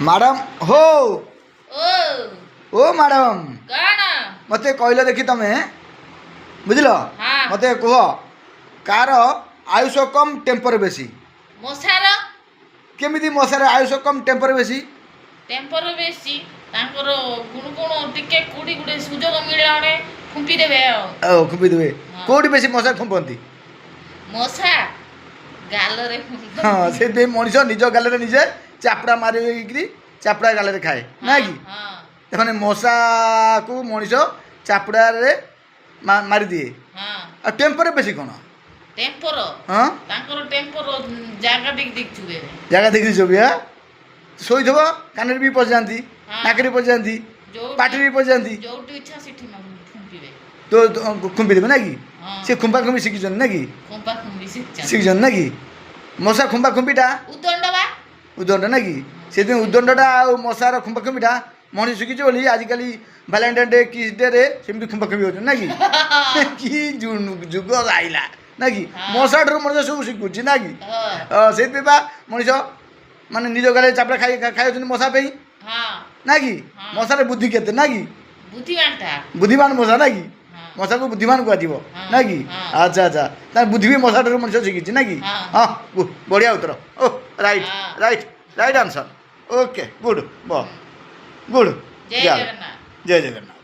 Madam ହୋ ଓ ଓ madam କଣ ମୋତେ କହିଲ ଦେଖି ତମେ ବୁଝିଲ ହଁ ମୋତେ କୁହ କାହାର ଆୟୁଷ କମ୍ ଟେମ୍ପର ବେଶୀ ମଶାର କେମିତି ମଶାର ଆୟୁଷ କମ୍ ଟେମ୍ପର ବେଶୀ ଟେମ୍ପର ବେଶୀ ତାଙ୍କର ଗୁଣ ଗୁଣ ଟିକେ କୋଉଠି ଗୋଟେ ସୁଯୋଗ ମିଳିଲେ ଫୁମ୍ପି ଦେବେ ଆଉ ଖୁମ୍ପି ଦେବେ ହଁ। କେଉଁଠି ବେଶୀ ମଶା ଖୁମ୍ପନ୍ତି ମଶା ଗାଲରେ ହଁ ସେଇଥିପାଇଁ ମଣିଷ ନିଜ ଗାଲରେ ନିଜେ ଚାପଡ଼ା ମାରିକିରି ଚାପଡ଼ା ଗାଲରେ ଖାଏ ନା କି ହଁ ମାନେ ମଶାକୁ ମଣିଷ ଚାପଡ଼ାରେ ମାରିଦିଏ ହଁ ଆଉ ଟେମ୍ପର ବେଶୀ କ'ଣ ଟେମ୍ପର ହଁ ତାଙ୍କର ଟେମ୍ପର ଜାଗା ଟିକେ ଦେଖିଥିବେ ଜାଗା ଦେଖିଛି ସବୁ ଶୋଇଥିବ କାନରେ ବି ପଶିଯାଆନ୍ତି ହଁ। ନାକରେ ପଶିଯାଆନ୍ତି ପାଟିରେ ବି ପଶିଯାଆନ୍ତି ଯୋଉଠି ଇଚ୍ଛା ସେଠି ଫୁମ୍ପିବେ ତ ଖୁମ୍ପି ଦେବେ ନା କି ହଁ ସେ ଖୁମ୍ପା ଖୁମ୍ପି ଶିଖିଛନ୍ତି ନା କି ଖୁମ୍ପା ଖୁମ୍ପି ଶିଖିଛନ୍ତି ନା କି ମଶା ଖୁମ୍ପା ଖୁମ୍ପିଟା ଉଦଣ୍ଡ ବା ଉଦଣ୍ଡ ନା କି ସେଥିପାଇଁ ଉଦଣ୍ଡଟା ଆଉ ମଶାର ଖୁମ୍ପା ଖୁମ୍ପିଟା ମଣିଷ ଶିଖିଛି ବୋଲି ଆଜିକାଲି ଭାଲେଣ୍ଟାଇନ୍ ଡେ କିସ୍ ଡେରେ ସେମିତି ଖୁମ୍ପା ଖୁମ୍ପି ହେଉଛନ୍ତି ନା କି କି ଯୁଗ ଆଇଲା ନା କି ମଶା ଠାରୁ ମଣିଷ ସବୁ ଶିଖୁଛି ନା କି ସେଇଥିପାଇଁ ବା ମଣିଷ ମାନେ ନିଜ ଗାରେ ଚାପଡ଼ା ଖାଇଯାଉଛନ୍ତି ମଶା ପାଇଁ ନା କି ମଶାର ବୁଦ୍ଧି କେତେ ନା କି ବୁଦ୍ଧିମାନ ମଶା ନା କି ମଶାକୁ ବୁଦ୍ଧିମାନ କୁହାଯିବ ନା କି ଆଚ୍ଛା ଆଚ୍ଛା ତାର ବୁଦ୍ଧି ବି ମଶା ଠାରୁ ମଣିଷ ଶିଖିଛି ନା କି ହଁ ବଢ଼ିଆ ଉତ୍ତର ଓ right right right answer okay good good ଜୟ ଜଗନ୍ନାଥ ଜୟ ଜଗନ୍ନାଥ।